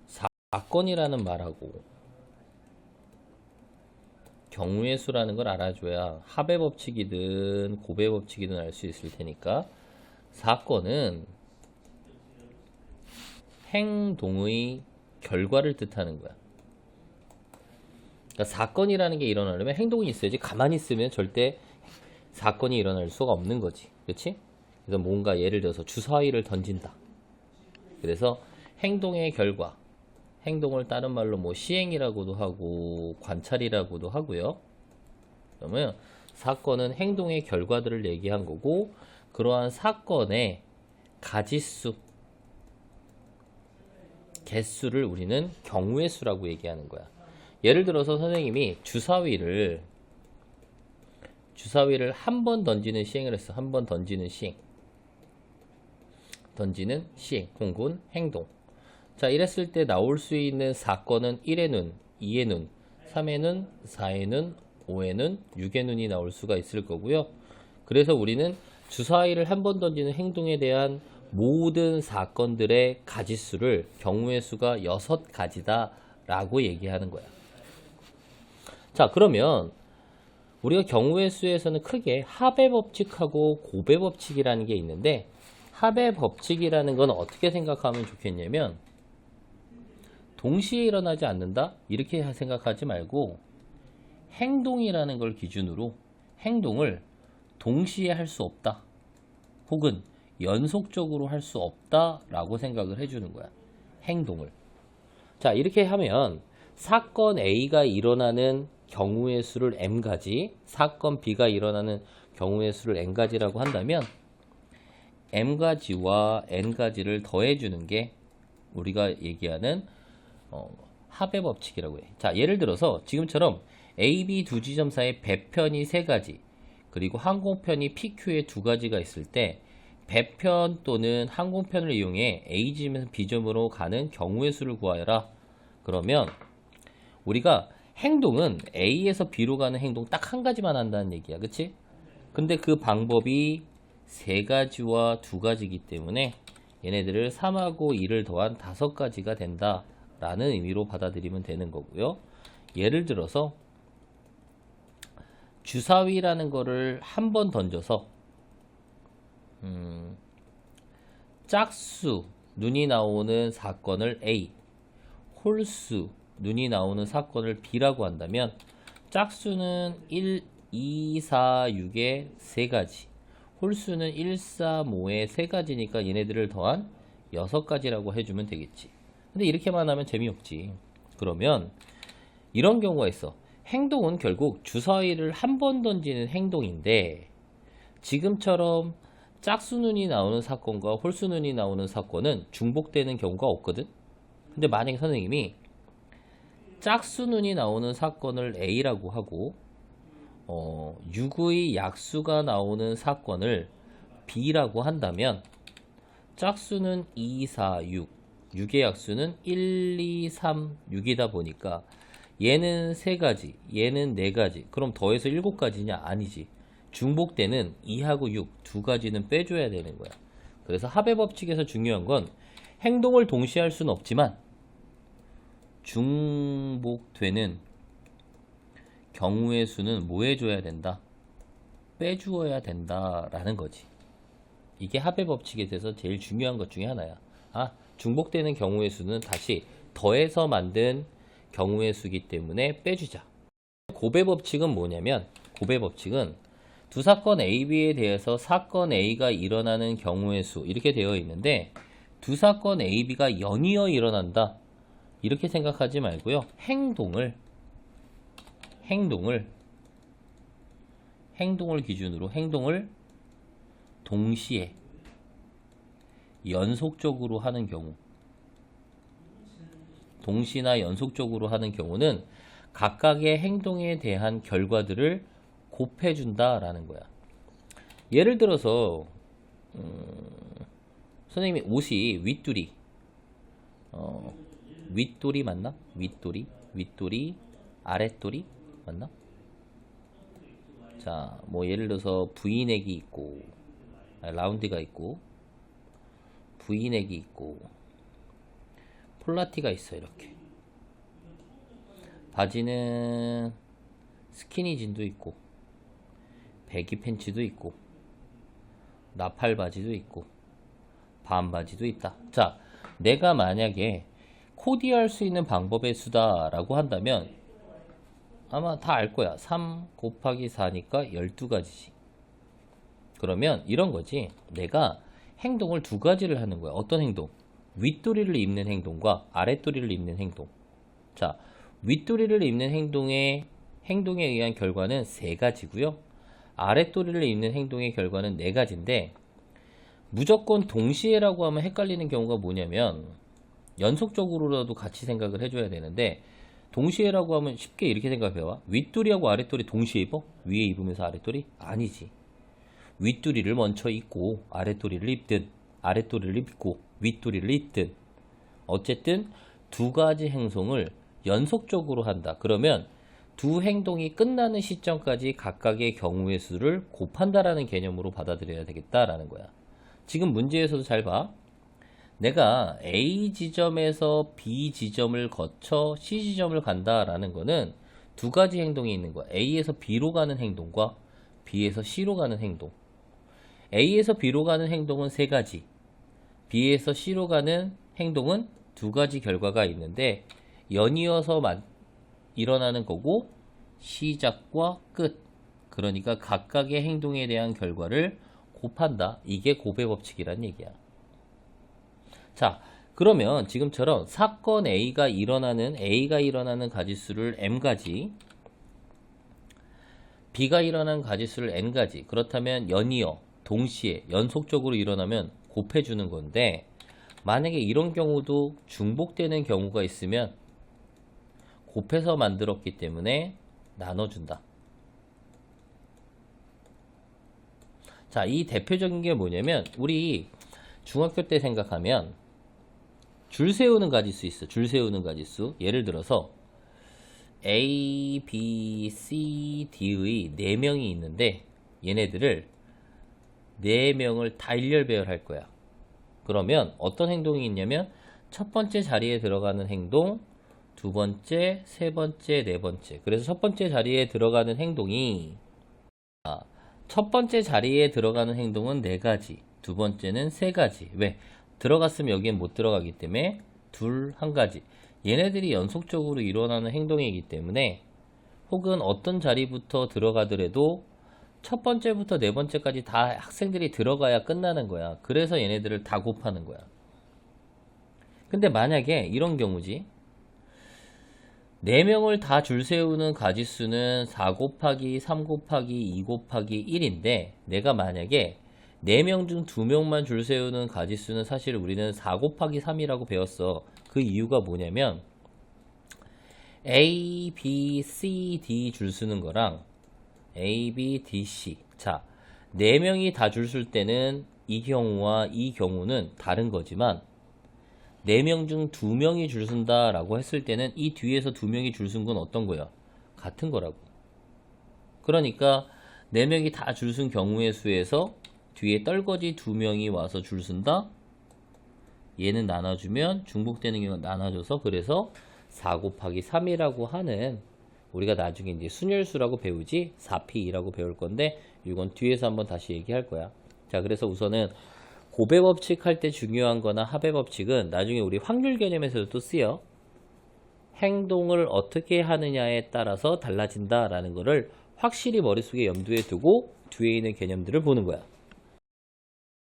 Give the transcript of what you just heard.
사건이라는 말하고 경우의 수라는 걸 알아줘야 합의 법칙이든 고배 법칙이든 알 수 있을 테니까 사건은 행동의 결과를 뜻하는 거야. 그러니까 사건이라는 게 일어나려면 행동이 있어야지 가만히 있으면 절대 사건이 일어날 수가 없는 거지. 그렇지? 그래서 뭔가 예를 들어서 주사위를 던진다. 그래서 행동의 결과, 행동을 다른 말로 뭐 시행이라고도 하고 관찰이라고도 하고요. 그러면 사건은 행동의 결과들을 얘기한 거고 그러한 사건의 가지수, 개수를 우리는 경우의 수라고 얘기하는 거야. 예를 들어서 선생님이 주사위를 한 번 던지는 시행을 했어. 한 번 던지는 시행. 던지는 시행, 혹은 행동. 자, 이랬을 때 나올 수 있는 사건은 1의 눈, 2의 눈, 3의 눈, 4의 눈, 5의 눈, 6의 눈이 나올 수가 있을 거고요. 그래서 우리는 주사위를 한 번 던지는 행동에 대한 모든 사건들의 가지수를 경우의 수가 6가지다 라고 얘기하는 거야. 자, 그러면 우리가 경우의 수에서는 크게 합의 법칙하고 고배 법칙이라는 게 있는데 합의 법칙이라는 건 어떻게 생각하면 좋겠냐면 동시에 일어나지 않는다? 이렇게 생각하지 말고 행동이라는 걸 기준으로 행동을 동시에 할 수 없다. 혹은 연속적으로 할 수 없다 라고 생각을 해주는 거야. 행동을. 자, 이렇게 하면 사건 A가 일어나는 경우의 수를 M가지, 사건 B가 일어나는 경우의 수를 N가지라고 한다면 M가지와 N가지를 더해주는 게 우리가 얘기하는 합의 법칙이라고 해. 자, 예를 들어서 지금처럼 A, B 두 지점 사이에 배편이 3가지 그리고 항공편이 PQ에 2가지가 있을 때 배편 또는 항공편을 이용해 A지점에서 B점으로 가는 경우의 수를 구하여라. 그러면 우리가 행동은 A에서 B로 가는 행동 딱 한 가지만 한다는 얘기야. 그치? 근데 그 방법이 3가지와 2가지이기 때문에 얘네들을 3하고 2를 더한 5가지가 된다 라는 의미로 받아들이면 되는 거고요. 예를 들어서 주사위라는 거를 한 번 던져서 짝수 눈이 나오는 사건을 A, 홀수 눈이 나오는 사건을 B라고 한다면 짝수는 1, 2, 4, 6의 3가지, 홀수는 1, 4, 5의 3가지니까 얘네들을 더한 6가지라고 해주면 되겠지. 근데 이렇게만 하면 재미없지. 그러면 이런 경우가 있어. 행동은 결국 주사위를 한 번 던지는 행동인데 지금처럼 짝수 눈이 나오는 사건과 홀수 눈이 나오는 사건은 중복되는 경우가 없거든. 근데 만약에 선생님이 짝수 눈이 나오는 사건을 A라고 하고 6의 약수가 나오는 사건을 B라고 한다면 짝수는 2, 4, 6, 6의 약수는 1, 2, 3, 6이다 보니까 얘는 3가지, 얘는 4가지. 그럼 더해서 7가지냐? 아니지. 중복되는 2하고 6, 2가지는 빼줘야 되는 거야. 그래서 합의 법칙에서 중요한 건 행동을 동시에 할 수는 없지만 중복되는 경우의 수는 뭐 해줘야 된다? 빼주어야 된다라는 거지. 이게 합의 법칙에 대해서 제일 중요한 것 중에 하나야. 중복되는 경우의 수는 다시 더해서 만든 경우의 수기 때문에 빼주자. 고배 법칙은 뭐냐면 고배 법칙은 두 사건 A, B에 대해서 사건 A가 일어나는 경우의 수 이렇게 되어 있는데 두 사건 A, B가 연이어 일어난다 이렇게 생각하지 말고요. 행동을 기준으로 행동을 동시에 연속적으로 하는 경우, 동시나 연속적으로 하는 경우는 각각의 행동에 대한 결과들을 곱해준다라는 거야. 예를 들어서 선생님이 옷이 윗돌이 맞나? 윗돌이 아랫돌이 맞나? 자, 뭐 예를 들어서 V넥이 있고 라운드가 있고 V넥이 있고 폴라티가 있어. 이렇게 바지는 스키니진도 있고 배기 팬츠도 있고 나팔 바지도 있고 반바지도 있다. 자, 내가 만약에 코디할 수 있는 방법의 수다라고 한다면 아마 다 알 거야. 3 곱하기 4니까 12가지지. 그러면 이런 거지. 내가 행동을 두 가지를 하는 거야. 어떤 행동? 윗도리를 입는 행동과 아랫도리를 입는 행동. 자, 윗도리를 입는 행동에 의한 결과는 세 가지고요. 아랫도리를 입는 행동의 결과는 네 가지인데 무조건 동시에라고 하면 헷갈리는 경우가 뭐냐면 연속적으로라도 같이 생각을 해줘야 되는데 동시에라고 하면 쉽게 이렇게 생각해봐. 윗도리하고 아랫도리 동시에 입어? 위에 입으면서 아랫도리? 아니지. 윗도리를 먼저 입고 아랫도리를 입든 아랫도리를 입고 윗도리를 입든 어쨌든 두 가지 행동을 연속적으로 한다. 그러면 두 행동이 끝나는 시점까지 각각의 경우의 수를 곱한다라는 개념으로 받아들여야 되겠다라는 거야. 지금 문제에서도 잘 봐. 내가 A 지점에서 B 지점을 거쳐 C 지점을 간다라는 거는 두 가지 행동이 있는 거야. A에서 B로 가는 행동과 B에서 C로 가는 행동. A에서 B로 가는 행동은 세 가지, B에서 C로 가는 행동은 두 가지 결과가 있는데 연이어서 일어나는 거고 시작과 끝. 그러니까 각각의 행동에 대한 결과를 곱한다. 이게 곱의 법칙이란 얘기야. 자, 그러면 지금처럼 사건 A가 일어나는 가지수를 M가지, B가 일어나는 가지수를 N가지. 그렇다면 연이어, 동시에, 연속적으로 일어나면 곱해주는 건데 만약에 이런 경우도 중복되는 경우가 있으면 곱해서 만들었기 때문에 나눠준다. 자, 이 대표적인 게 뭐냐면 우리 중학교 때 생각하면 줄 세우는 가지수 있어. 줄 세우는 가지수. 예를 들어서 A, B, C, D의 4명이 있는데 얘네들을 4명을 다 일렬 배열할 거야. 그러면 어떤 행동이 있냐면 첫 번째 자리에 들어가는 행동, 두 번째, 세 번째, 네 번째. 그래서 첫 번째 자리에 들어가는 행동이 첫 번째 자리에 들어가는 행동은 4가지, 두 번째는 3가지. 왜? 들어갔으면 여기엔 못 들어가기 때문에 둘, 한 가지. 얘네들이 연속적으로 일어나는 행동이기 때문에 혹은 어떤 자리부터 들어가더라도 첫 번째부터 네 번째까지 다 학생들이 들어가야 끝나는 거야. 그래서 얘네들을 다 곱하는 거야. 근데 만약에 이런 경우지. 4명을 다 줄 세우는 가지수는 4 곱하기 3 곱하기 2 곱하기 1인데 내가 만약에 4명 중 2명만 줄 세우는 가지수는 사실 우리는 4 곱하기 3이라고 배웠어. 그 이유가 뭐냐면 A, B, C, D 줄 쓰는 거랑 A, B, D, C. 자, 4명이 다 줄 쓸 때는 이 경우와 이 경우는 다른 거지만 4명 중 2명이 줄 쓴다 라고 했을 때는 이 뒤에서 2명이 줄 쓴 건 어떤 거야? 같은 거라고. 그러니까 4명이 다 줄 쓴 경우의 수에서 뒤에 떨거지 2명이 와서 줄 쓴다. 얘는 나눠주면 중복되는 경우가 나눠줘서 그래서 4 곱하기 3이라고 하는 우리가 나중에 이제 순열수라고 배우지 4P라고 배울 건데 이건 뒤에서 한번 다시 얘기할 거야. 자, 그래서 우선은 곱의 법칙 할 때 중요한 거나 합의 법칙은 나중에 우리 확률 개념에서도 또 쓰여. 행동을 어떻게 하느냐에 따라서 달라진다 라는 거를 확실히 머릿속에 염두에 두고 뒤에 있는 개념들을 보는 거야.